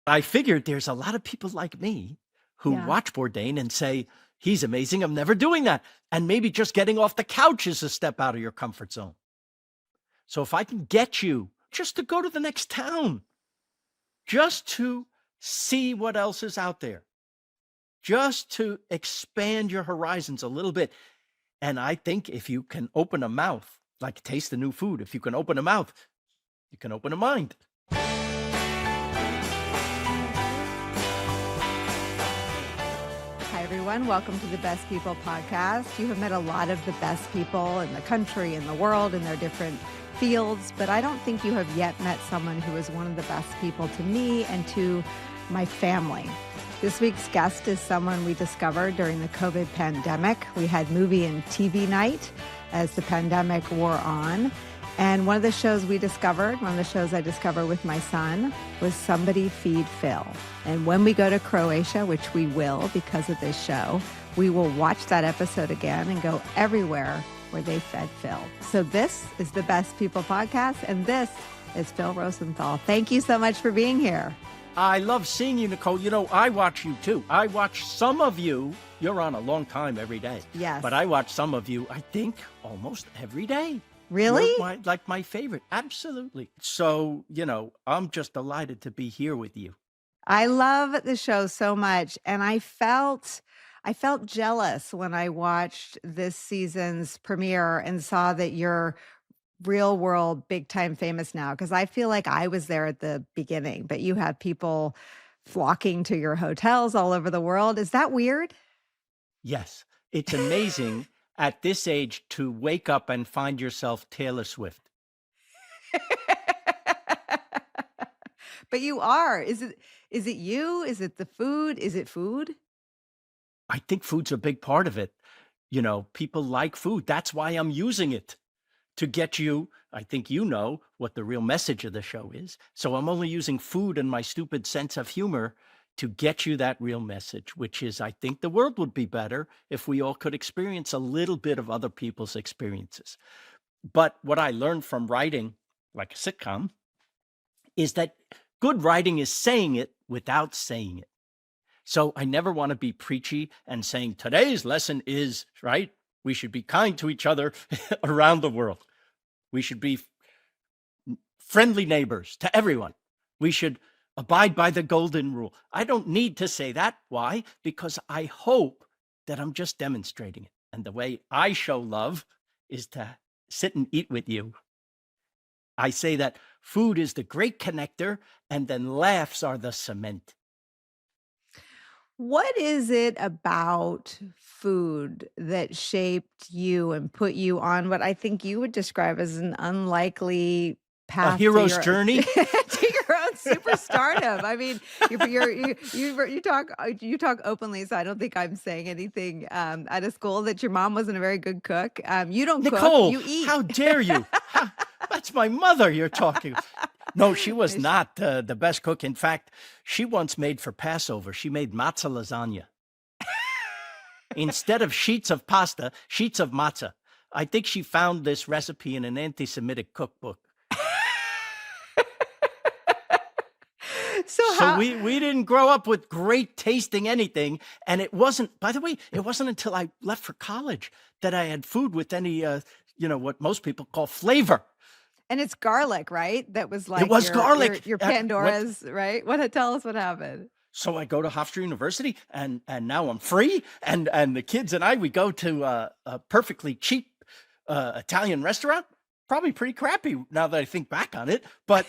I figured there's a lot of people like me who Yeah. watch Bourdain and say, he's amazing. I'm never doing that. And maybe just getting off the couch is a step out of your comfort zone. So if I can get you just to go to the next town, just to see what else is out there, just to expand your horizons a little bit. And I think if you can open a mouth, like taste the new food, if you can open a mouth, you can open a mind. Hi, everyone. Welcome to the Best People podcast. You have met a lot of the best people in the country, in the world, in their different fields, but I don't think you have yet met someone who is one of the best people to me and to my family. This week's guest is someone we discovered during the COVID pandemic. We had movie and TV night as the pandemic wore on. And one of the shows I discovered with my son was Somebody Feed Phil. And when we go to Croatia, which we will because of this show, we will watch that episode again and go everywhere where they fed Phil. So this is the Best People podcast, and this is Phil Rosenthal. Thank you so much for being here. I love seeing you, Nicole. You know, I watch you too. I watch some of you. You're on a long time every day. Yes. But I watch some of you, I think, almost every day. Really? You're my favorite. Absolutely. So, I'm just delighted to be here with you. I love the show so much. And I felt jealous when I watched this season's premiere and saw that you're real world, big time famous now. Because I feel like I was there at the beginning, but you have people flocking to your hotels all over the world. Is that weird? Yes. It's amazing at this age to wake up and find yourself Taylor Swift. But you are. Is it you? Is it the food? Is it food? I think food's a big part of it. People like food. That's why I'm using it to get you. I think you know what the real message of the show is. So I'm only using food and my stupid sense of humor to get you that real message, which is I think the world would be better if we all could experience a little bit of other people's experiences. But what I learned from writing like a sitcom is that good writing is saying it without saying it. So I never want to be preachy and saying today's lesson is, right? We should be kind to each other around the world. We should be friendly neighbors to everyone. We should abide by the golden rule. I don't need to say that. Why? Because I hope that I'm just demonstrating it. And the way I show love is to sit and eat with you. I say that food is the great connector, and then laughs are the cement. What is it about food that shaped you and put you on what I think you would describe as an unlikely path A hero's to journey? to your own superstardom? I mean, you talk openly, so I don't think I'm saying anything out of school that your mom wasn't a very good cook. You don't Nicole, cook, you eat. how dare you? That's my mother you're talking. No, she was not the best cook. In fact, she once made for Passover, she made matzah lasagna. Instead of sheets of pasta, sheets of matzah. I think she found this recipe in an anti-Semitic cookbook. So we didn't grow up with great tasting anything. And it wasn't, by the way, it wasn't until I left for college that I had food with any, what most people call flavor. And it's garlic, right? That was like It was garlic. Your Pandora's, right? Tell us what happened. So I go to Hofstra University, and now I'm free. And the kids and we go to a perfectly cheap Italian restaurant. Probably pretty crappy now that I think back on it. But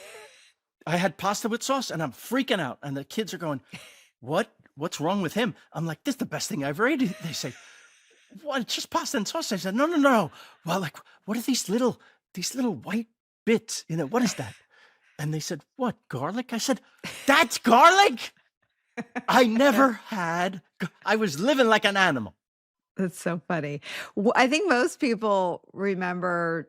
I had pasta with sauce, and I'm freaking out. And the kids are going, what's wrong with him? I'm like, this is the best thing I ever ate. They say, what? It's just pasta and sauce. I said, no. Well, like, what are these little white bits? What is that? And they said, what, garlic? I said, that's garlic? I was living like an animal. That's so funny. I think most people remember,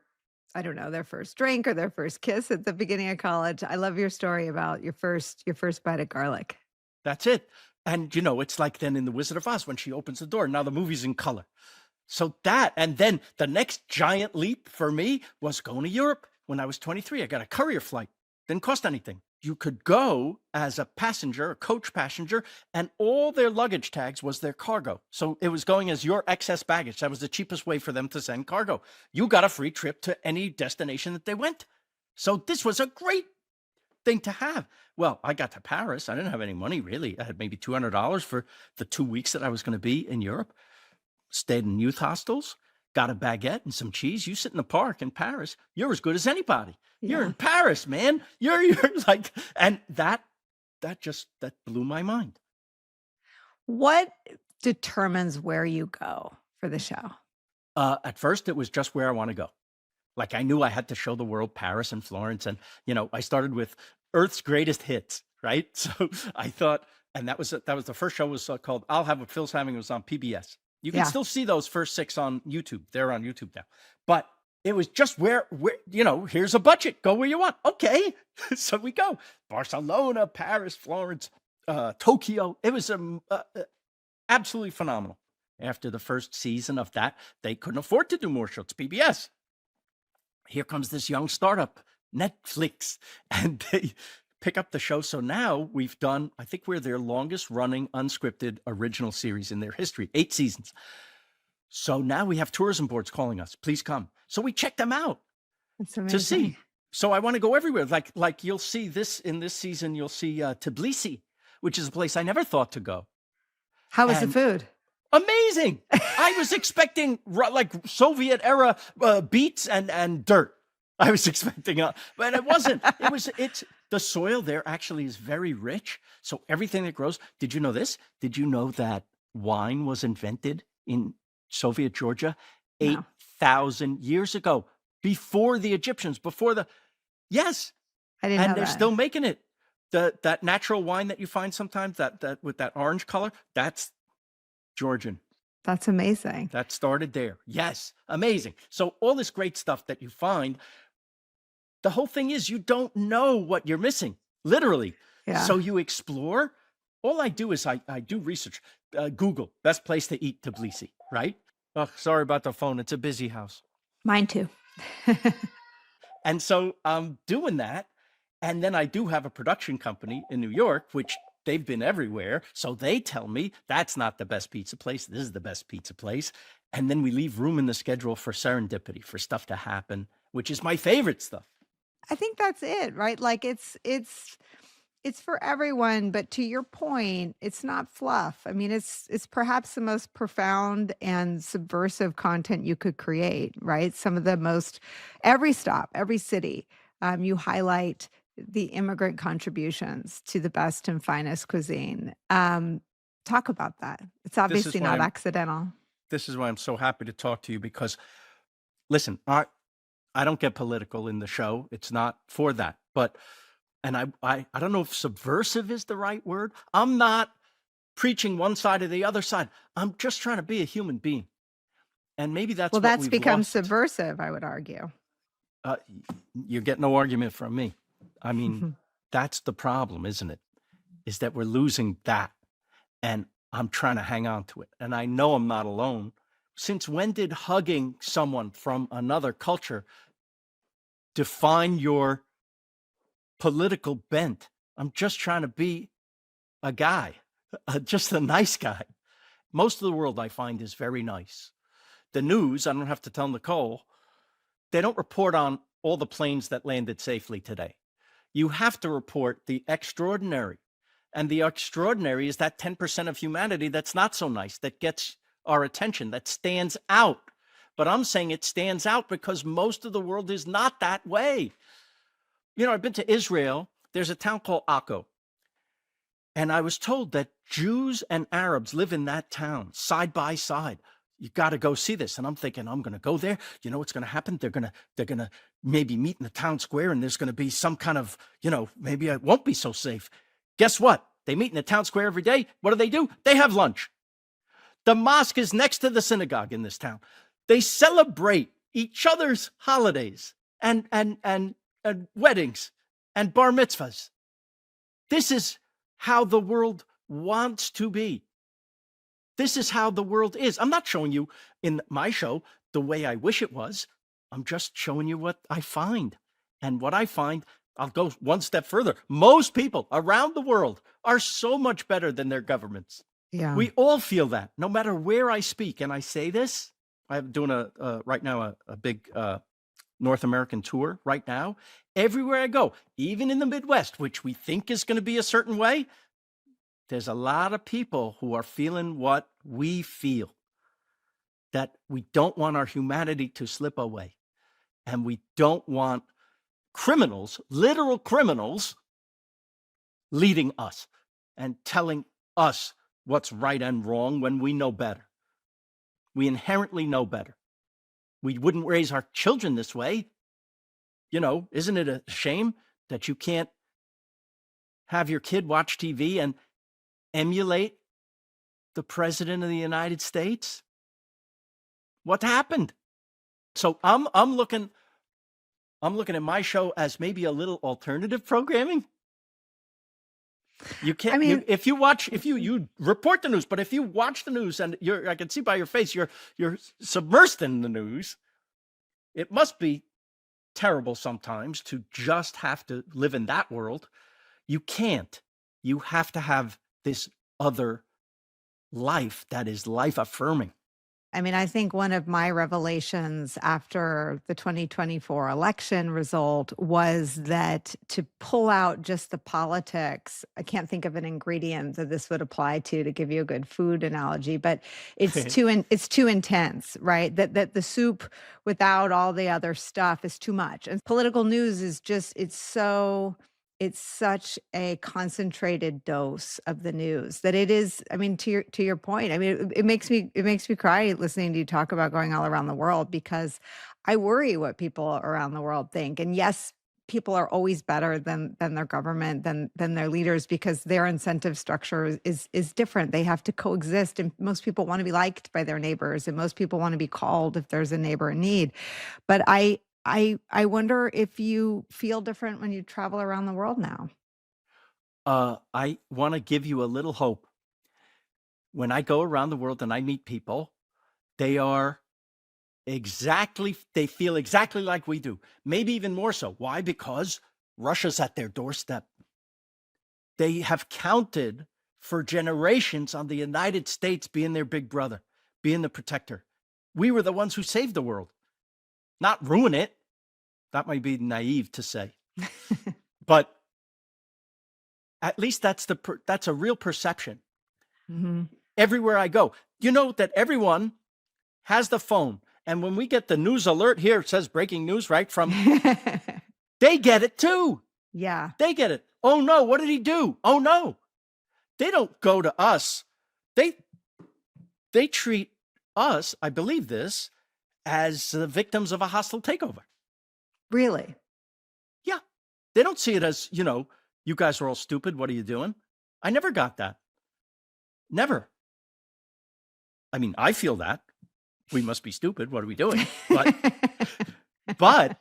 I don't know, their first drink or their first kiss at the beginning of college. I love your story about your first bite of garlic. That's it. And, it's like then in The Wizard of Oz when she opens the door. Now the movie's in color. So that, and then the next giant leap for me was going to Europe when I was 23. I got a courier flight. Didn't cost anything. you could go as a passenger, a coach passenger, and all their luggage tags was their cargo. So it was going as your excess baggage. That was the cheapest way for them to send cargo. You got a free trip to any destination that they went. So this was a great thing to have. Well, I got to Paris. I didn't have any money really. I had maybe $200 for the 2 weeks that I was going to be in Europe. Stayed in youth hostels, got a baguette and some cheese. You sit in the park in Paris, you're as good as anybody. You're Yeah. in Paris, man. You're like, and that blew my mind. What determines where you go for the show? At first, it was just where I want to go. Like I knew I had to show the world Paris and Florence, and I started with Earth's Greatest Hits, right? So I thought, and that was the first show was called "I'll Have What Phil's Having." It was on PBS. You can Yeah. still see those first 6 on YouTube. They're on YouTube now, but it was just where here's a budget. Go where you want. Okay, so we go Barcelona, Paris, Florence, Tokyo. It was absolutely phenomenal. After the first season of that, they couldn't afford to do more shows. PBS. Here comes this young startup, Netflix, and they pick up the show. So now we've done, I think we're their longest running unscripted original series in their history, 8 seasons. So now we have tourism boards calling us, please come. So we check them out That's to amazing. see. So I want to go everywhere. Like you'll see this in this season, you'll see Tbilisi, which is a place I never thought to go. How was the And food? amazing. I was expecting like Soviet era beets and dirt. I was expecting, but it wasn't. It's the soil there actually is very rich. So everything that grows. Did you know this? Did you know that wine was invented in Soviet Georgia No. 8,000 years ago, before the Egyptians, yes, I didn't know and they're that. still making it. That natural wine that you find sometimes that with that orange color, that's Georgian. That's amazing. That started there. Yes, amazing. So all this great stuff that you find, the whole thing is you don't know what you're missing, literally. Yeah. So you explore. All I do is I do research. Google best place to eat Tbilisi, right? Oh, sorry about the phone. It's a busy house. Mine too. And so I'm doing that. And then I do have a production company in New York, which they've been everywhere. So they tell me that's not the best pizza place. This is the best pizza place. And then we leave room in the schedule for serendipity, for stuff to happen, which is my favorite stuff. I think that's it, right? Like it's for everyone, but to your point, it's not fluff. I mean, it's perhaps the most profound and subversive content you could create, right? Some of the most every stop, every city, you highlight the immigrant contributions to the best and finest cuisine. Talk about that. It's obviously why not I'm- accidental. This is why I'm so happy to talk to you because, listen, I don't get political in the show. It's not for that. But, and I don't know if subversive is the right word. I'm not preaching one side or the other side. I'm just trying to be a human being. And maybe that's Well, what that's we've become lost. subversive, I would argue. You get no argument from me. I mean, that's the problem, isn't it? Is that we're losing that. And I'm trying to hang on to it. And I know I'm not alone. Since when did hugging someone from another culture define your political bent? I'm just trying to be a guy, just a nice guy. Most of the world I find is very nice. The news, I don't have to tell Nicole, they don't report on all the planes that landed safely today. You have to report the extraordinary. And the extraordinary is that 10% of humanity that's not so nice, that gets our attention, that stands out. But I'm saying it stands out because most of the world is not that way. I've been to Israel. There's a town called Akko. And I was told that Jews and Arabs live in that town side by side. You got to go see this. And I'm thinking, I'm going to go there. You know what's going to happen? They're going to maybe meet in the town square and there's going to be some kind of, maybe I won't be so safe. Guess what? They meet in the town square every day. What do? They have lunch. The mosque is next to the synagogue in this town. They celebrate each other's holidays and weddings and bar mitzvahs. This is how the world wants to be. This is how the world is. I'm not showing you in my show the way I wish it was. I'm just showing you what I find. And what I find, I'll go one step further. Most people around the world are so much better than their governments. Yeah. We all feel that, no matter where I speak. And I say this, I'm doing right now a big North American tour right now. Everywhere I go, even in the Midwest, which we think is going to be a certain way, there's a lot of people who are feeling what we feel, that we don't want our humanity to slip away. And we don't want criminals, literal criminals, leading us and telling us what's right and wrong when we know better. We inherently know better. We wouldn't raise our children this way. You know, isn't it a shame that you can't have your kid watch TV and emulate the president of the United States? What happened? So I'm looking at my show as maybe a little alternative programming. You can't. I mean, If you report the news, but if you watch the news and I can see by your face you're submersed in the news. It must be terrible sometimes to just have to live in that world. You can't. You have to have this other life that is life affirming. I mean, I think one of my revelations after the 2024 election result was that to pull out just the politics, I can't think of an ingredient that this would apply to give you a good food analogy, but it's too intense, right? That the soup without all the other stuff is too much. And political news is just it's such a concentrated dose of the news that it is. I mean, to your point, I mean, it makes me cry listening to you talk about going all around the world, because I worry what people around the world think. And yes, people are always better than their government, than their leaders, because their incentive structure is different. They have to coexist, and most people want to be liked by their neighbors, and most people want to be called if there's a neighbor in need. But I wonder if you feel different when you travel around the world now. I want to give you a little hope. When I go around the world and I meet people, they feel exactly like we do, maybe even more so. Why? Because Russia's at their doorstep. They have counted for generations on the United States being their big brother, being the protector. We were the ones who saved the world, not ruin it. That might be naive to say, but at least that's a real perception. Mm-hmm. Everywhere I go, you know that everyone has the phone. And when we get the news alert here, it says breaking news, right? They get it too. Yeah. They get it. Oh no, what did he do? Oh no. They don't go to us. They treat us, I believe this, as the victims of a hostile takeover. Really? Yeah. They don't see it as, you guys are all stupid. What are you doing? I never got that. Never. I mean, I feel that. We must be stupid. What are we doing? But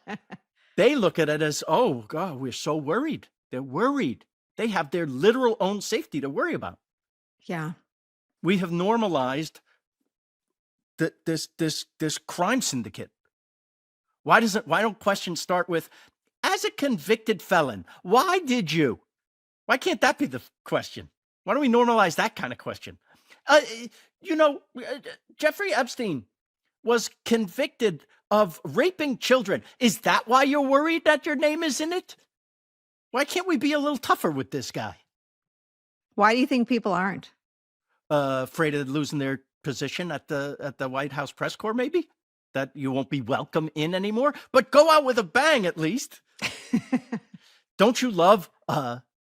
they look at it as, oh, God, we're so worried. They're worried. They have their literal own safety to worry about. Yeah. We have normalized this crime syndicate. Why don't questions start with, as a convicted felon, why did you? Why can't that be the question? Why don't we normalize that kind of question? Jeffrey Epstein was convicted of raping children. Is that why you're worried that your name is in it? Why can't we be a little tougher with this guy? Why do you think people aren't? Afraid of losing their position at the White House press corps, maybe? That you won't be welcome in anymore? But go out with a bang, at least. Don't you love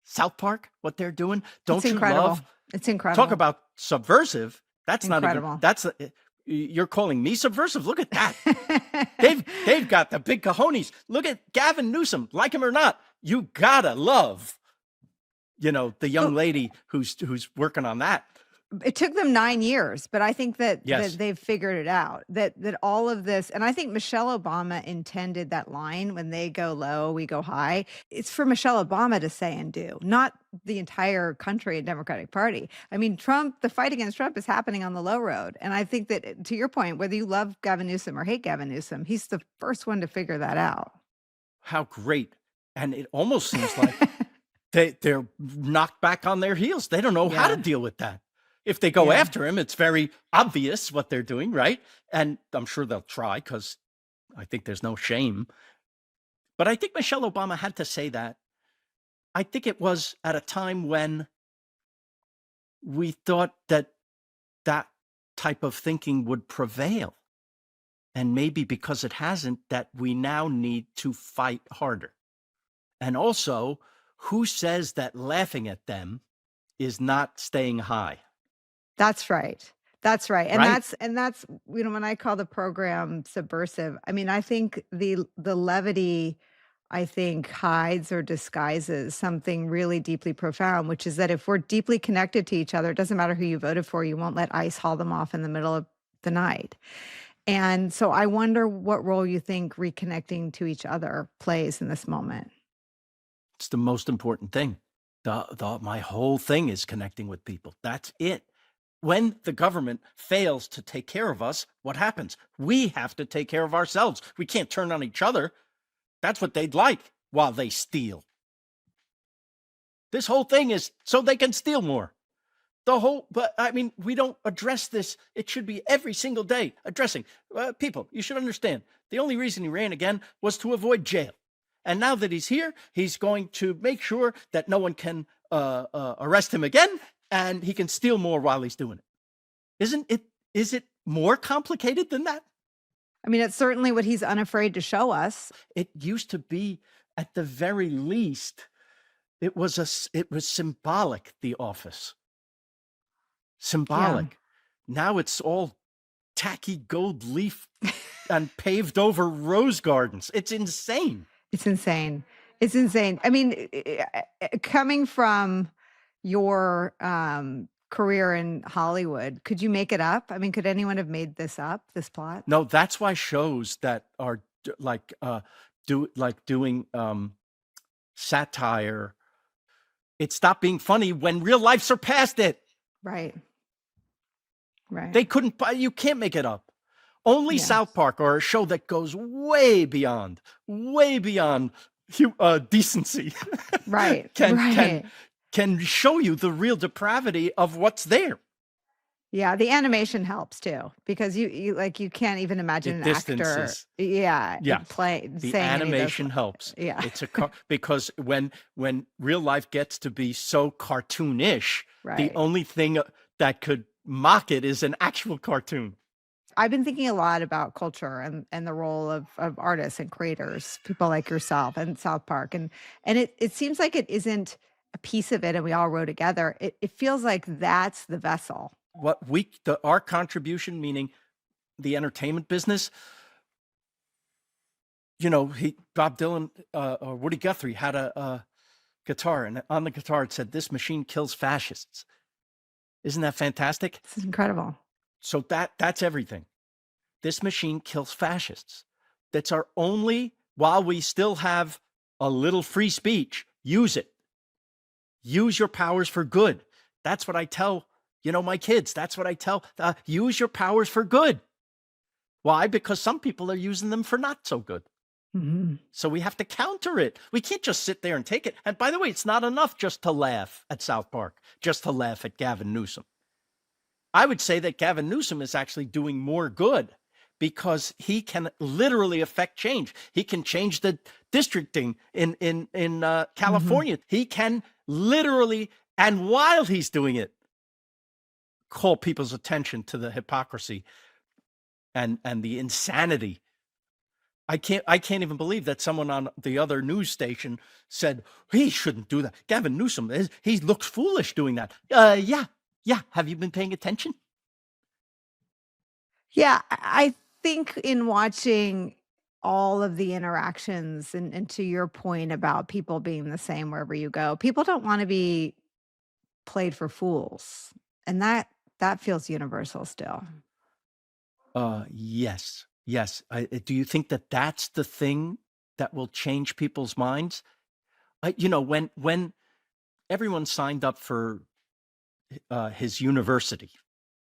South Park, what they're doing? Don't you love? It's incredible. Talk about subversive. That's incredible. Not even, you're calling me subversive? Look at that. They've got the big cojones. Look at Gavin Newsom, like him or not. You gotta love, the young lady who's working on that. It took them 9 years, but I think that Yes. they've figured it out, that all of this, and I think Michelle Obama intended that line, when they go low, we go high. It's for Michelle Obama to say and do, not the entire country and Democratic Party. I mean, the fight against Trump is happening on the low road. And I think that, to your point, whether you love Gavin Newsom or hate Gavin Newsom, he's the first one to figure that out. How great And it almost seems like they're knocked back on their heels. They don't know how to Yeah. deal with that. If they go Yeah. after him, it's very obvious what they're doing, right? And I'm sure they'll try because I think there's no shame. But I think Michelle Obama had to say that. I think it was at a time when we thought that that type of thinking would prevail. And maybe because it hasn't, that we now need to fight harder. And also, who says that laughing at them is not staying high, That's right. That's right. And right? that's when I call the program subversive, I mean, I think the levity, I think, hides or disguises something really deeply profound, which is that if we're deeply connected to each other, it doesn't matter who you voted for, you won't let ICE haul them off in the middle of the night. And so I wonder what role you think reconnecting to each other plays in this moment. It's the most important thing. My whole thing is connecting with people. That's it. When the government fails to take care of us, what happens? We have to take care of ourselves. We can't turn on each other. That's what they'd like while they steal. This whole thing is so they can steal more. But I mean, we don't address this. It should be every single day addressing people. You should understand the only reason he ran again was to avoid jail. And now that he's here, he's going to make sure that no one can arrest him again, and he can steal more while he's doing it. Is it more complicated than that? I mean, it's certainly what he's unafraid to show us. It used to be, at the very least, it was symbolic, the office. Yeah. Symbolic. Now it's all tacky gold leaf and paved over rose gardens. It's insane. It's insane. It's insane. I mean, coming from your career in Hollywood, could you make it up? I mean, could anyone have made this up, this plot? No, that's why shows that are doing satire, it stopped being funny when real life surpassed it. Right. Right. They couldn't. You can't make it up. Only Yes. South Park, or a show that goes way beyond decency, Right. can Right. can show you the real depravity of what's there. Yeah, the animation helps too because you can't even imagine It an actor, distances. yeah, Yeah. play The saying any of those. animation helps. Yeah. It's because when real life gets to be so cartoonish, the Right. only thing that could mock it is an actual cartoon. I've been thinking a lot about culture and the role of artists and creators, people like yourself and South Park. And it seems like it isn't a piece of it and we all row together. It feels like that's the vessel. Our contribution, meaning the entertainment business, Bob Dylan or Woody Guthrie had a guitar, and on the guitar it said, "This machine kills fascists." Isn't that fantastic? This is incredible. So that's everything. This machine kills fascists. That's our only, while we still have a little free speech, use it. Use your powers for good. That's what I tell, my kids. That's what I tell. Use your powers for good. Why? Because some people are using them for not so good. Mhm. So we have to counter it. We can't just sit there and take it. And by the way, it's not enough just to laugh at South Park, just to laugh at Gavin Newsom. I would say that Gavin Newsom is actually doing more good because he can literally affect change. He can change the districting in California. He can literally, and while he's doing it, call people's attention to the hypocrisy and the insanity. I can't even believe that someone on the other news station said he shouldn't do that. Gavin Newsom, he looks foolish doing that. Yeah. Have you been paying attention? Yeah, I think in watching all of the interactions and to your point about people being the same wherever you go, people don't want to be played for fools. And that feels universal still. Yes. Do you think that that's the thing that will change people's minds? When everyone signed up for his university,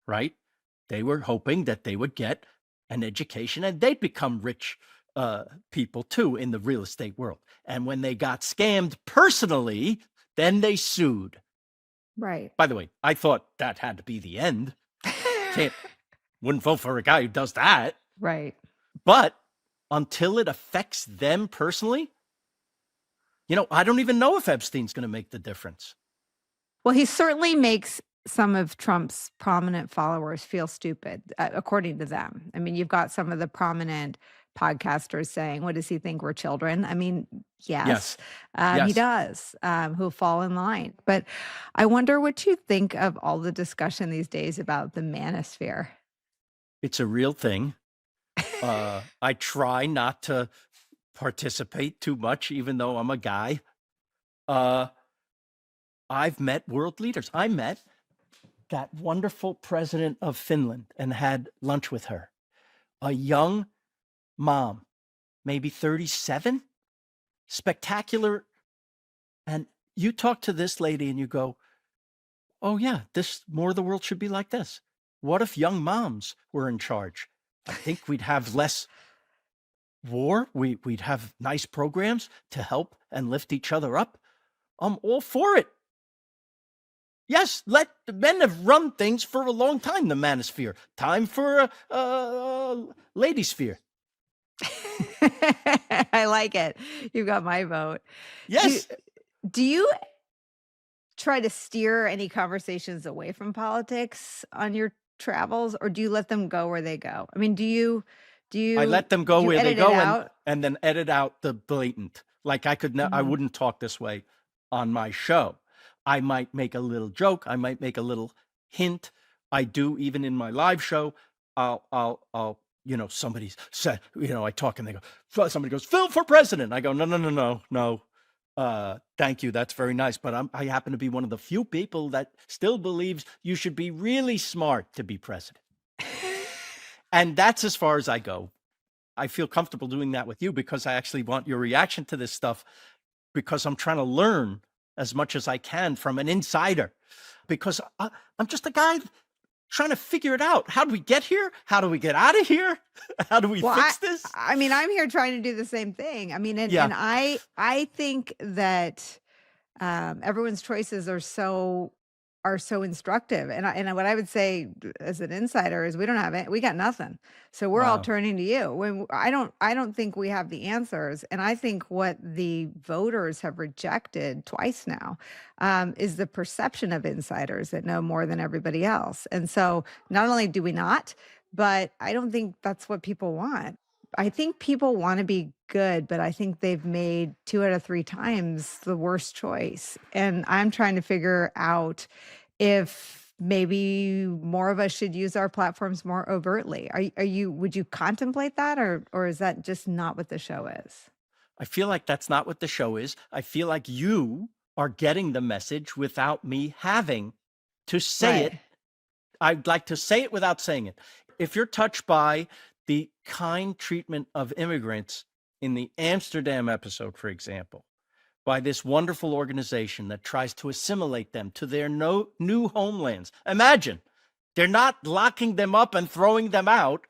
right? They were hoping that they would get an education and they'd become rich people too in the real estate world. And when they got scammed personally, then they sued. Right. By the way, I thought that had to be the end. Wouldn't vote for a guy who does that. Right. But until it affects them personally, I don't even know if Epstein's going to make the difference. Well, he certainly makes some of Trump's prominent followers feel stupid, according to them. I mean, you've got some of the prominent podcasters saying, what does he think we're children? I mean, yes, Yes. he does, who fall in line. But I wonder what you think of all the discussion these days about the manosphere. It's a real thing. I try not to participate too much, even though I'm a guy. I've met world leaders. I met that wonderful president of Finland and had lunch with her. A young mom, maybe 37, spectacular. And you talk to this lady and you go, oh yeah, more of the world should be like this. What if young moms were in charge? I think we'd have less war. We'd have nice programs to help and lift each other up. I'm all for it. Yes, let the men have run things for a long time, the manosphere. Time for a lady sphere. I like it. You've got my vote. Yes. Do you try to steer any conversations away from politics on your travels, or do you let them go where they go? I mean, do you I let them go do you where they edit it go out? and then edit out the blatant. Like I Mhm. wouldn't talk this way on my show. I might make a little joke. I might make a little hint. I do even in my live show. I'll somebody's said, I talk and they go, somebody goes, Phil for president. I go, no. Thank you. That's very nice. But I happen to be one of the few people that still believes you should be really smart to be president. And that's as far as I go. I feel comfortable doing that with you because I actually want your reaction to this stuff because I'm trying to learn as much as I can from an insider because I'm just a guy trying to figure it out. How do we get here? How do we get out of here? How do we fix this? I mean, I'm here trying to do the same thing. I mean, and I think that everyone's choices are so instructive. And what I would say as an insider is we don't have it. We got nothing. So we're all Wow. turning to you. When I don't think we have the answers. And I think what the voters have rejected twice now is the perception of insiders that know more than everybody else. And so not only do we not, but I don't think that's what people want. I think people want to be good, but I think they've made 2 out of 3 times the worst choice. And I'm trying to figure out if maybe more of us should use our platforms more overtly. Would you contemplate that or is that just not what the show is? I feel like that's not what the show is. I feel like you are getting the message without me having to say it. Right. I'd like to say it without saying it. If you're touched by the kind treatment of immigrants in the Amsterdam episode, for example, by this wonderful organization that tries to assimilate them to their new homelands. Imagine, they're not locking them up and throwing them out.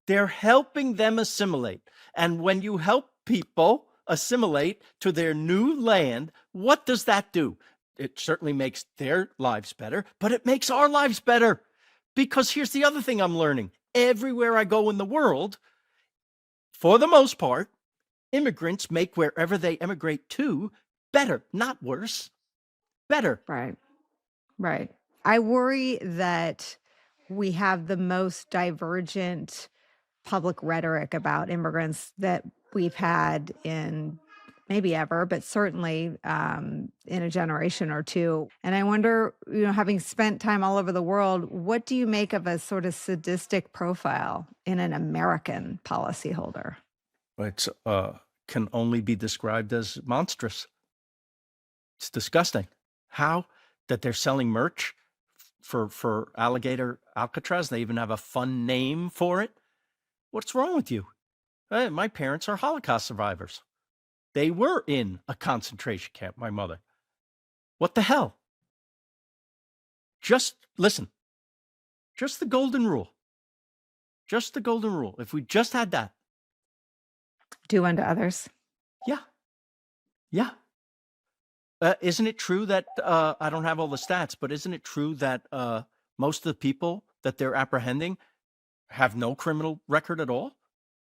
They're helping them assimilate. And when you help people assimilate to their new land, what does that do? It certainly makes their lives better, but it makes our lives better. Because here's the other thing I'm learning. Everywhere I go in the world, for the most part, immigrants make wherever they immigrate to better, not worse, better. Right. Right. I worry that we have the most divergent public rhetoric about immigrants that we've had in maybe ever, but certainly in a generation or two. And I wonder, having spent time all over the world, what do you make of a sort of sadistic profile in an American policyholder? It can only be described as monstrous. It's disgusting. How that they're selling merch for alligator Alcatraz. They even have a fun name for it. What's wrong with you? My parents are Holocaust survivors. They were in a concentration camp, my mother. What the hell? Just listen. Just the golden rule. Just the golden rule. If we just had that, Do unto others. Yeah. Yeah. Isn't it true that I don't have all the stats, but isn't it true that most of the people that they're apprehending have no criminal record at all?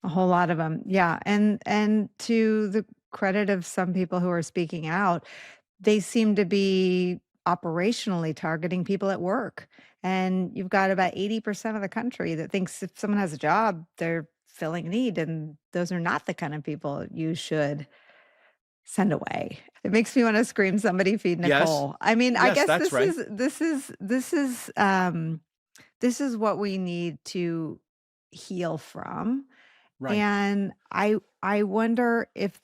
A whole lot of them. Yeah. And to the credit of some people who are speaking out, they seem to be operationally targeting people at work. And you've got about 80% of the country that thinks if someone has a job, they're filling a need. And those are not the kind of people you should send away. It makes me want to scream, somebody feed Yes. Nicole. I mean, I Yes, guess that's right. this is what we need to heal from. Right. And I wonder if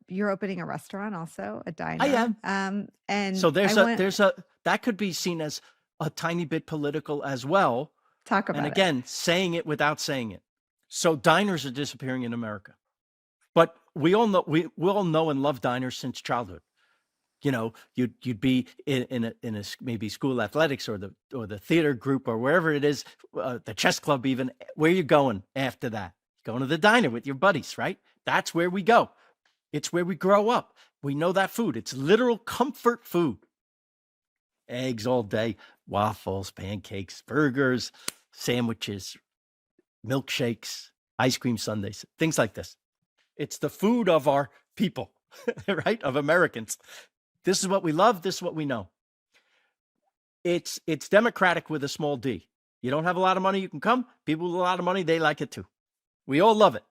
you're opening a restaurant also, a I diner. am. And So I want that could be seen as a tiny bit political as well. talk And about it. again, saying it without saying it. So diners are disappearing in America. But we all know and love diners since childhood. You know, you'd be in a maybe school athletics or the theater group or wherever it is, the chess club even. Where you going after that? Going to the diner with your buddies, right? That's where we go. It's where we grow up. We know that food. It's literal comfort food. Eggs all day, waffles, pancakes, burgers, sandwiches, milkshakes, ice cream sundaes, things like this. It's the food of our people, right? Of Americans. This is what we love. This is what we know. It's democratic with a small d. You don't have a lot of money, you can come. People with a lot of money, they like it too. We all love it.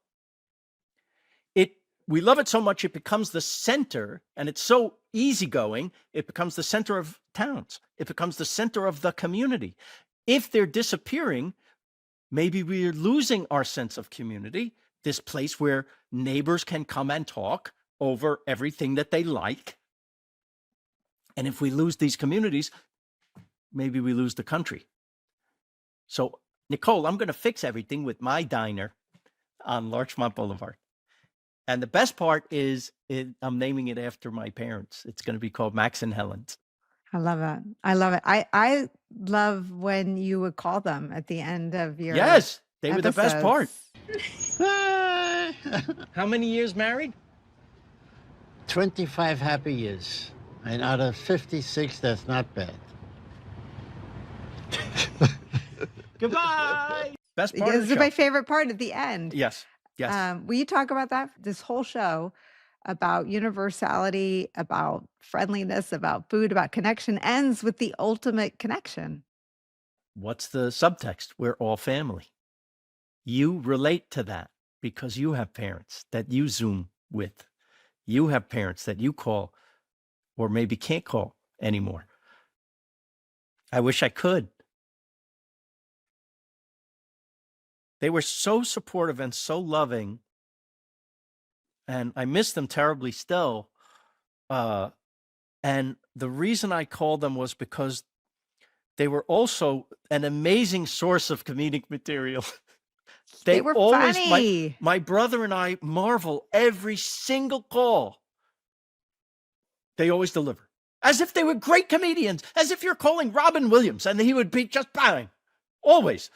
We love it so much it becomes the center, and it's so easygoing, it becomes the center of towns. It becomes the center of the community. If they're disappearing, maybe we're losing our sense of community, this place where neighbors can come and talk over everything that they like. And if we lose these communities, maybe we lose the country. So, Nicole, I'm going to fix everything with my diner on Larchmont Boulevard. And the best part is I'm naming it after my parents. It's going to be called Max and Helen's. I love it. I love it. I love when you would call them at the end of your Yes, they were the best part. episodes. How many years married? 25 happy years. And out of 56, that's not bad. Goodbye. Best part of This the is my show. favorite part at the end. Yes. Yes. Will you talk about that? This whole show about universality, about friendliness, about food, about connection ends with the ultimate connection. What's the subtext? We're all family. You relate to that because you have parents that you Zoom with. You have parents that you call or maybe can't call anymore. I wish I could. They were so supportive and so loving, and I miss them terribly still. And the reason I called them was because they were also an amazing source of comedic material. They were funny. My brother and I marvel every single call. They always deliver, as if they were great comedians, as if you're calling Robin Williams and he would be just fine. Always.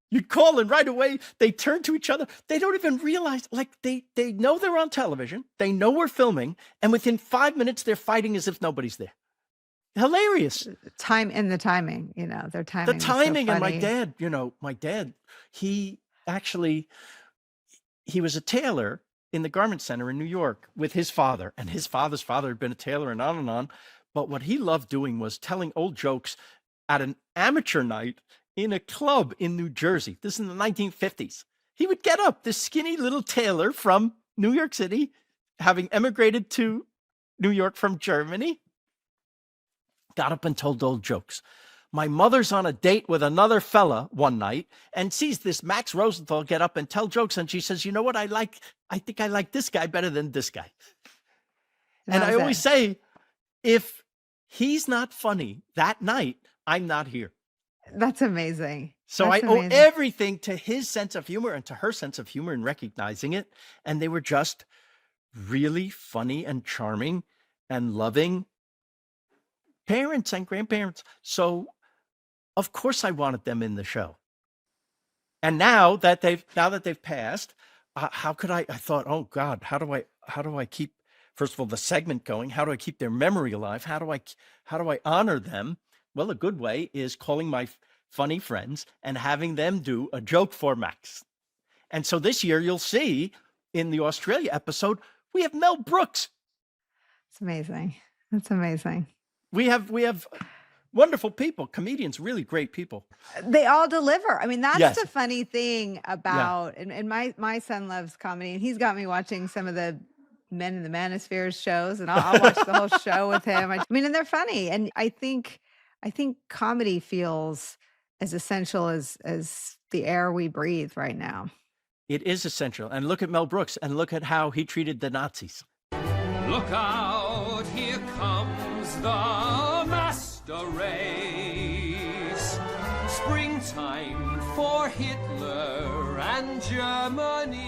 You'd call and right away they turn to each other. They don't even realize, like they know they're on television. They know we're filming. And within 5 minutes, they're fighting as if nobody's there. Hilarious. The timing, their timing The is so timing. And funny. my dad, he was a tailor in the garment center in New York with his father, and his father's father had been a tailor and on and on. But what he loved doing was telling old jokes at an amateur night in a club in New Jersey. This is in the 1950s. He would get up, this skinny little tailor from New York City, having emigrated to New York from Germany, got up and told old jokes. My mother's on a date with another fella one night and sees this Max Rosenthal get up and tell jokes. And she says, you know what I like? I think I like this guy better than this guy. And I always say, if he's not funny that night, I'm not here. That's amazing. So I owe everything to his sense of humor and to her sense of humor in recognizing it. And they were just really funny and charming and loving parents and grandparents. So of course I wanted them in the show. And now that they've passed, how could I thought, oh God, how do I keep, first of all, the segment going? How do I keep their memory alive? How do I honor them? Well, a good way is calling my funny friends and having them do a joke for Max. And so this year you'll see in the Australia episode, we have Mel Brooks. It's amazing. That's amazing. We have wonderful people, comedians, really great people. They all deliver. I mean, that's Yes. the funny thing Yeah. about, and my son loves comedy, and he's got me watching some of the Men in the Manosphere shows, and I'll watch the whole show with him. I mean, and they're funny, and I think comedy feels as essential as the air we breathe right now. It is essential. And look at Mel Brooks and look at how he treated the Nazis. Look out, here comes the master race. Springtime for Hitler and Germany.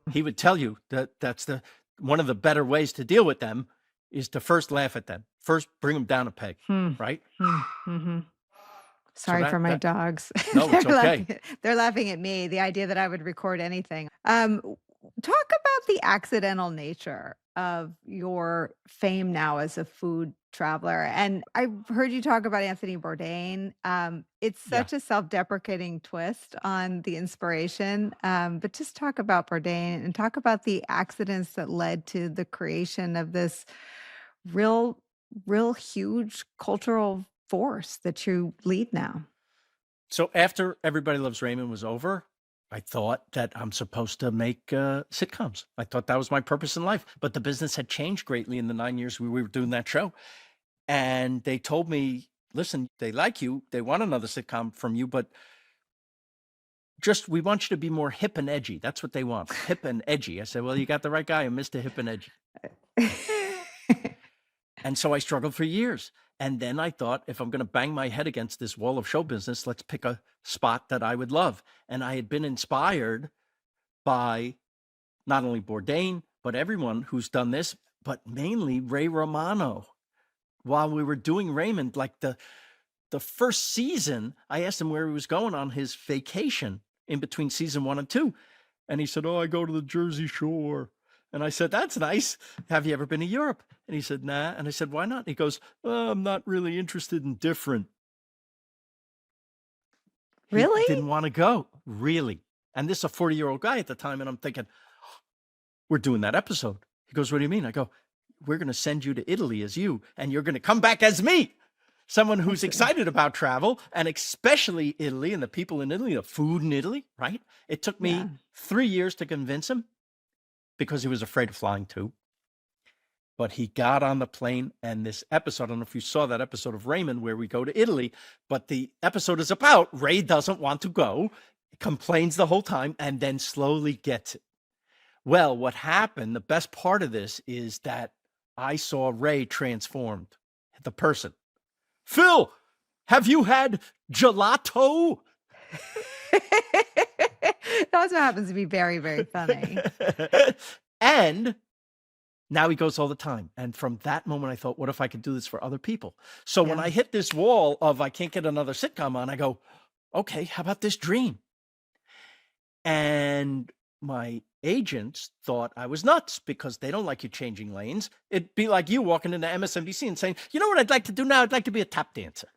He would tell you that that's one of the better ways to deal with them is to first laugh at them. First, bring them down a peg, right? Mm-hmm. Sorry that- for my that- dogs. No, it's They're okay. they're laughing at me. The idea that I would record anything. Talk about the accidental nature of your fame now as a food traveler. And I've heard you talk about Anthony Bourdain. It's Yeah. such a self-deprecating twist on the inspiration. But just talk about Bourdain and talk about the accidents that led to the creation of this real huge cultural force that you lead now. So after Everybody Loves Raymond was over, I thought that I'm supposed to make sitcoms. I thought that was my purpose in life. But the business had changed greatly in the 9 years we were doing that show. And they told me, listen, they like you. They want another sitcom from you, but we want you to be more hip and edgy. That's what they want, hip and edgy. I said, well, you got the right guy. I'm Mr. Hip and Edgy. And so I struggled for years. And then I thought, if I'm going to bang my head against this wall of show business, let's pick a spot that I would love. And I had been inspired by not only Bourdain, but everyone who's done this, but mainly Ray Romano. While we were doing Raymond, like the first season, I asked him where he was going on his vacation in between season 1 and 2. And he said, oh, I go to the Jersey Shore. And I said, that's nice. Have you ever been to Europe? And he said, nah. And I said, why not? He goes, oh, I'm not really interested in different. Really? He didn't want to go. Really. And this is a 40-year-old guy at the time. And I'm thinking, we're doing that episode. He goes, what do you mean? I go, we're going to send you to Italy as you, and you're going to come back as me. Someone who's excited about travel, and especially Italy and the people in Italy, the food in Italy, right? It took me Yeah. 3 years to convince him because he was afraid of flying too. But he got on the plane, and this episode, I don't know if you saw that episode of Raymond where we go to Italy, but the episode is about Ray doesn't want to go, complains the whole time, and then slowly gets it. Well, what happened, the best part of this is that I saw Ray transformed, the person. Phil, have you had gelato? It also happens to be very, very funny. And now he goes all the time. And from that moment, I thought, what if I could do this for other people? So when Yeah. I hit this wall of I can't get another sitcom on, I go, okay, how about this dream? And my agents thought I was nuts because they don't like you changing lanes. It'd be like you walking into MSNBC and saying, you know what I'd like to do now? I'd like to be a tap dancer.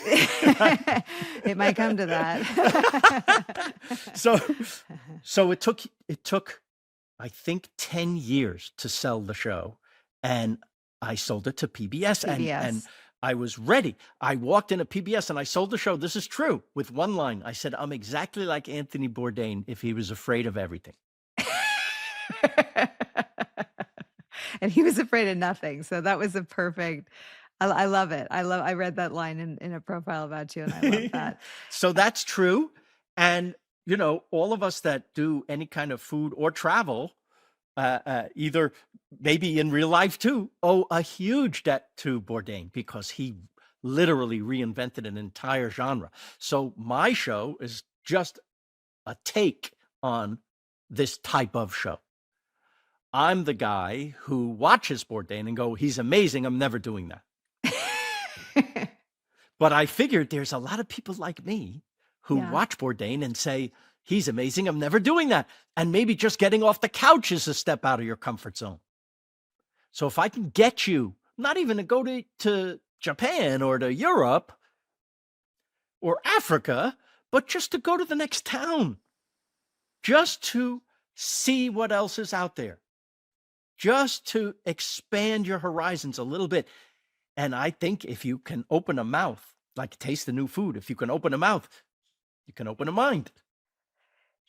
It might come to that. So it took I think 10 years to sell the show, and I sold it to PBS, and PBS. I was ready. I walked into PBS and I sold the show. This is true, with one line. I said, I'm exactly like Anthony Bourdain if he was afraid of everything. And he was afraid of nothing. So that was a perfect. I love it. I read that line in a profile about you, and I love that. So that's true. And, you know, all of us that do any kind of food or travel, either maybe in real life too, owe a huge debt to Bourdain because he literally reinvented an entire genre. So my show is just a take on this type of show. I'm the guy who watches Bourdain and go, he's amazing. I'm never doing that. But I figured there's a lot of people like me who Yeah. watch Bourdain and say, He's amazing. I'm never doing that. And maybe just getting off the couch is a step out of your comfort zone. So if I can get you, not even to go to Japan or to Europe or Africa, but just to go to the next town, just to see what else is out there, just to expand your horizons a little bit. And I think if you can open a mouth, like taste the new food, if you can open a mouth, you can open a mind.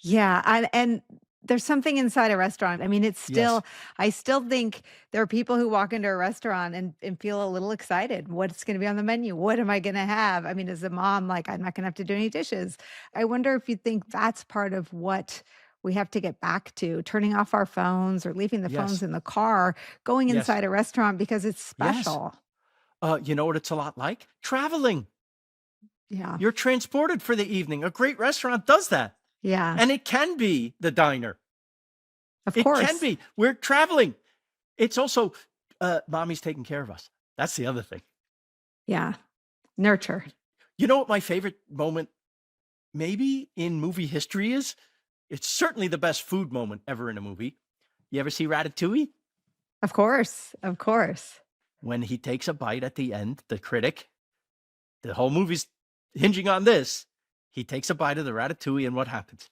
Yeah, and there's something inside a restaurant. I mean, it's Yes. still I still think there are people who walk into a restaurant and feel a little excited. What's gonna be on the menu? What am I gonna have? I mean, as a mom, like, I'm not gonna have to do any dishes. I wonder if you think that's part of what we have to get back to, turning off our phones or leaving the phones Yes. in the car, going Yes. inside a restaurant because it's Yes. special. You know what it's a lot like? Traveling. Yeah. You're transported for the evening. A great restaurant does that. Yeah. And it can be the diner. Of It course. can be. We're traveling. It's also mommy's taking care of us. That's the other thing. Yeah. Nurture. You know what my favorite moment maybe in movie history is? It's certainly the best food moment ever in a movie. You ever see Ratatouille? Of course. Of course. When he takes a bite at the end, the critic, the whole movie's hinging on this. He takes a bite of the ratatouille, and what happens?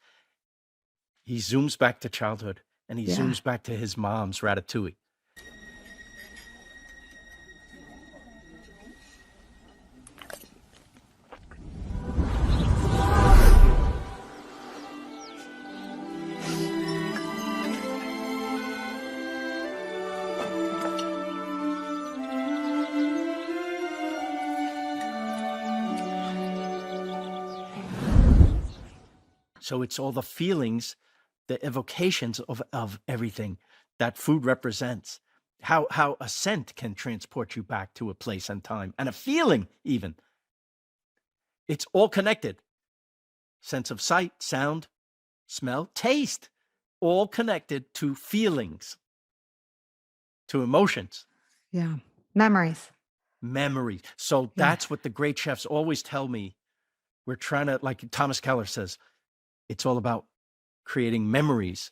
He zooms back to childhood, and he Yeah. zooms back to his mom's ratatouille. So it's all the feelings, the evocations of everything that food represents. How a scent can transport you back to a place and time, and a feeling even. It's all connected. Sense of sight, sound, smell, taste, all connected to feelings, to emotions, Yeah. Memories. memories. So Yeah. that's what the great chefs always tell me. We're trying to, like Thomas Keller says, it's all about creating memories,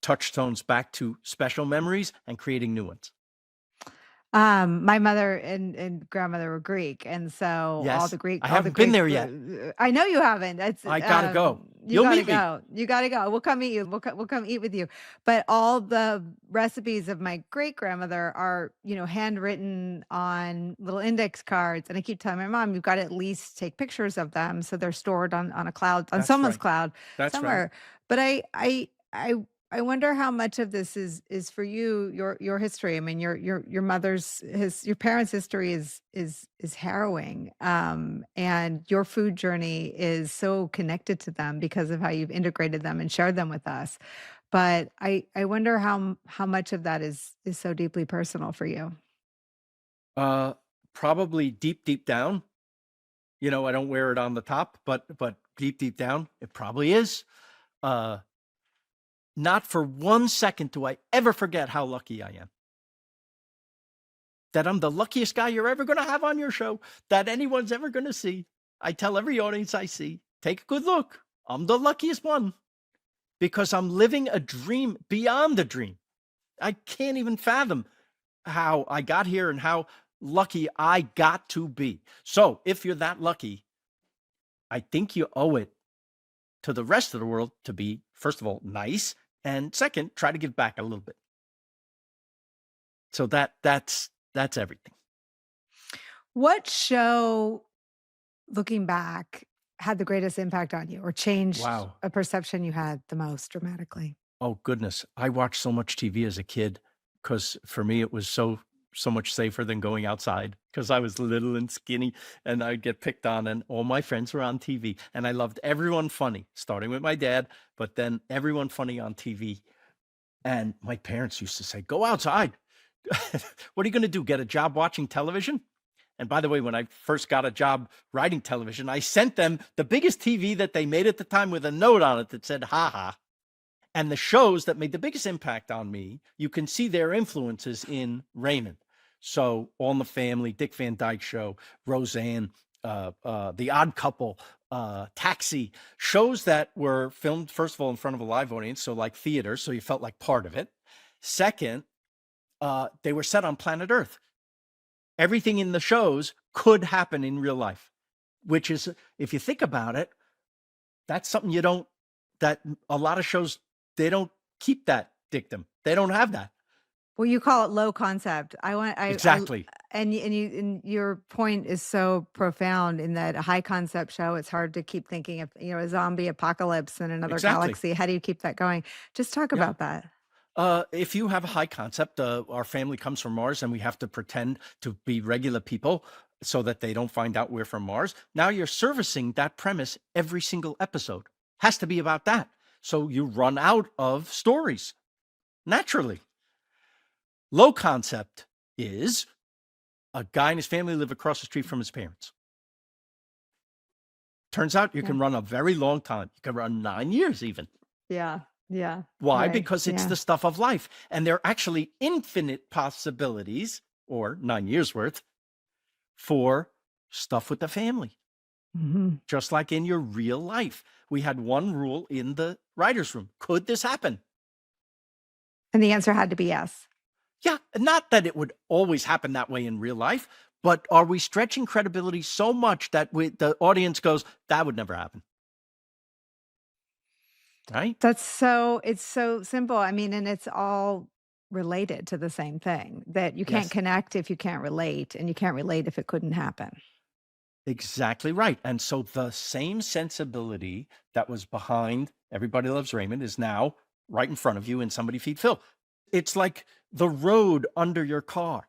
touchstones back to special memories and creating new ones. My mother and grandmother were Greek, and so all Yes. the Greek I all the haven't been Greek there yet. I know you haven't. It's I gotta go. you You'll gotta meet me. go. You gotta go. We'll come meet you. We'll come eat with you. But all the recipes of my great grandmother are, handwritten on little index cards. And I keep telling my mom, you've got to at least take pictures of them so they're stored on a cloud, on That's someone's right. cloud That's right. somewhere. But I wonder how much of this is for you, your history. I mean, your your parents' history is harrowing. And your food journey is so connected to them because of how you've integrated them and shared them with us. But I wonder how much of that is so deeply personal for you. Uh, Probably deep down. I don't wear it on the top, but deep down, it probably is. Uh, Not for 1 second do I ever forget how lucky I am. That I'm the luckiest guy you're ever going to have on your show, that anyone's ever going to see. I tell every audience I see, take a good look. I'm the luckiest one because I'm living a dream beyond a dream. I can't even fathom how I got here and how lucky I got to be. So if you're that lucky, I think you owe it to the rest of the world to be, first of all, nice, and second, try to give back a little bit. So that's everything. What show, looking back, had the greatest impact on you or changed Wow. a perception you had the most dramatically? Oh goodness, I watched so much TV as a kid because for me it was so much safer than going outside because I was little and skinny and I'd get picked on and all my friends were on TV and I loved everyone funny, starting with my dad, but then everyone funny on TV. And my parents used to say, "Go outside." What are you going to do? Get a job watching television? And by the way, when I first got a job writing television, I sent them the biggest TV that they made at the time with a note on it that said, "Ha ha." And the shows that made the biggest impact on me, you can see their influences in Raymond. So All in the Family, Dick Van Dyke Show, Roseanne, The Odd Couple, Taxi, shows that were filmed, first of all, in front of a live audience, so like theater, so you felt like part of it. Second, they were set on planet Earth. Everything in the shows could happen in real life, which is, if you think about it, that's something that a lot of shows, they don't keep that dictum. They don't have that. Well, you call it low concept. Exactly. And your point is so profound in that a high concept show, it's hard to keep thinking of, a zombie apocalypse in another Exactly. galaxy. How do you keep that going? Just talk Yeah. about that. If you have a high concept, our family comes from Mars and we have to pretend to be regular people so that they don't find out we're from Mars. Now you're servicing that premise every single episode. Has to be about that. So you run out of stories naturally. Low concept is a guy and his family live across the street from his parents. Turns out you Yeah. can run a very long time. You can run 9 years even. Yeah. Yeah. Why? Right. Because it's Yeah. the stuff of life. And there are actually infinite possibilities, or 9 years worth, for stuff with the family. Mhm. Just like in your real life. We had one rule in the writer's room. Could this happen? And the answer had to be yes. Yeah, not that it would always happen that way in real life, but are we stretching credibility so much that the audience goes, that would never happen? Right? It's so simple. I mean, and it's all related to the same thing that you can't Yes, connect if you can't relate, and you can't relate if it couldn't happen. exactly right. And so the same sensibility that was behind Everybody Loves Raymond is now right in front of you in Somebody Feed Phil. It's like the road under your car.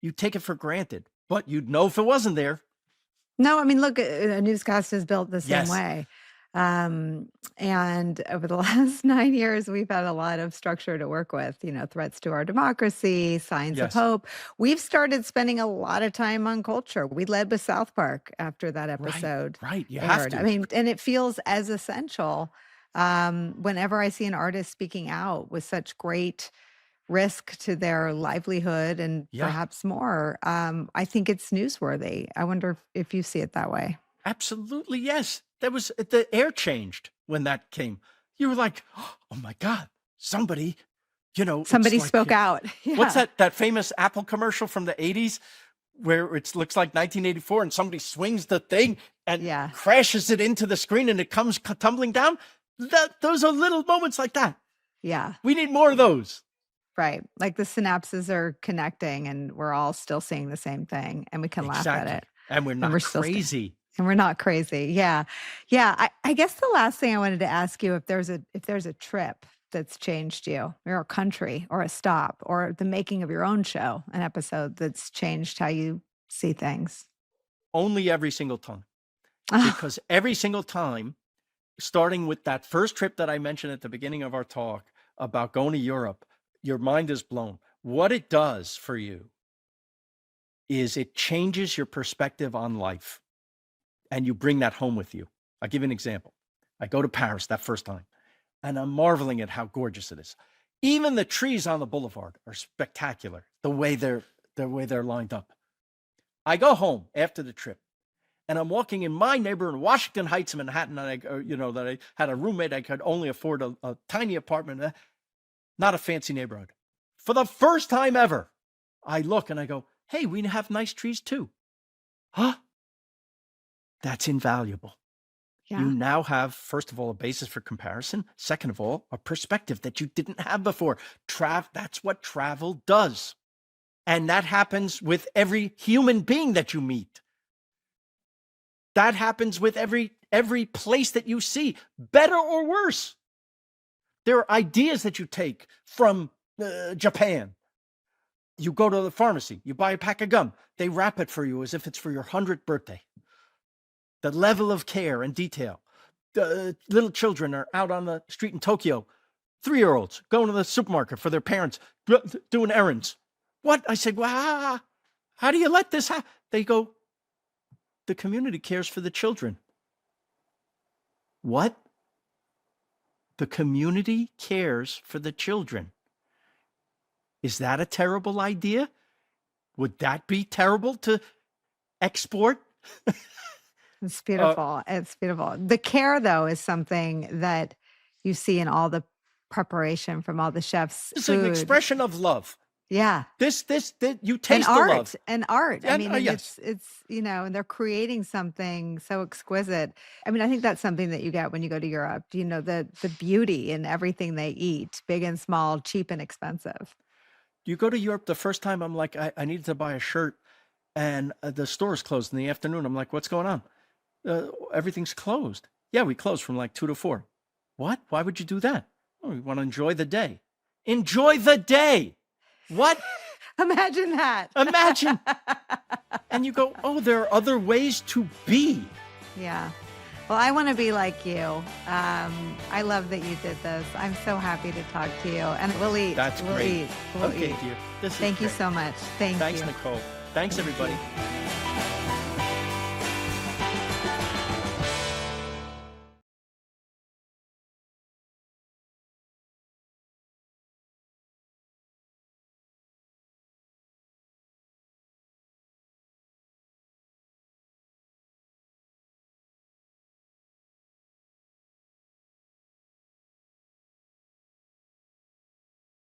You take it for granted, but you'd know if it wasn't there. No, I mean, look, a newscast is built the same Yes. way. And over the last 9 years, we've had a lot of structure to work with, threats to our democracy, signs of Yes. hope. We've started spending a lot of time on culture. We led with South Park after that Right. episode Right. You have aired. I to. mean, and it feels as essential whenever I see an artist speaking out with such great risk to their livelihood and Yeah. perhaps more. I think it's newsworthy. I wonder if you see it that way. Absolutely, yes. The air changed when that came. You were like, oh my God, somebody, it's Somebody like, spoke out. what's Yeah. that famous Apple commercial from the 80s where it looks like 1984 and somebody swings the thing and Yeah. crashes it into the screen and it comes tumbling down? Those are little moments like that. Yeah. We need more of those. Right. Like the synapses are connecting and we're all still seeing the same thing and we can laugh at Exactly. it. And we're And not we're still crazy. and we're not crazy. Yeah. Yeah. I guess the last thing I wanted to ask you, if there's a trip that's changed you, or a country or a stop or the making of your own show, an episode that's changed how you see things. Only every single time. Ah, Because every single time, starting with that first trip that I mentioned at the beginning of our talk about going to Europe, your mind is blown. What it does for you is it changes your perspective on life and you bring that home with you. I'll give you an example. I go to Paris that first time and I'm marveling at how gorgeous it is. Even the trees on the boulevard are spectacular, the way they're lined up. I go home after the trip and I'm walking in my neighborhood in Washington Heights, Manhattan, and that I had a roommate. I could only afford a tiny apartment, not a fancy neighborhood. For the first time ever, I look and I go, hey, we have nice trees too. Huh? That's invaluable. You yeah. now have, first of all, a basis for comparison. Second of all, a perspective that you didn't have before. That's what travel does. And that happens with every human being that you meet. That happens with every place that you see, better or worse. There are ideas that you take from Japan. You go to the pharmacy, you buy a pack of gum. They wrap it for you as if it's for your 100th birthday. The level of care and detail. The little children are out on the street in Tokyo, 3-year-olds going to the supermarket for their parents, doing errands. What? I said, wow, how do you let this happen? They go, the community cares for the children. What? The community cares for the children. Is that a terrible idea? Would that be terrible to export? It's beautiful. It's beautiful. The care, though, is something that you see in all the preparation from all the chefs' It's an food. expression of love. Yeah. This you And taste the love. art. I And, mean, and yes. it's, and they're creating something so exquisite. I mean, I think that's something that you get when you go to Europe, the beauty in everything they eat, big and small, cheap and expensive. You go to Europe the first time, I'm like, I needed to buy a shirt, and the store's closed in the afternoon. I'm like, what's going on? Everything's closed. Yeah, we close from like 2 to 4. What? Why would you do that? Oh, we want to enjoy the day. Enjoy the day. What? Imagine that. Imagine. And you go, oh, there are other ways to be. Yeah. Well, I want to be like you. I love that you did this. I'm so happy to talk to you. And we'll eat. That's we'll great. Eat. We'll Okay, eat. dear. This is Thank you great. so much. Thanks Thanks, you. Nicole. Thanks, everybody. You.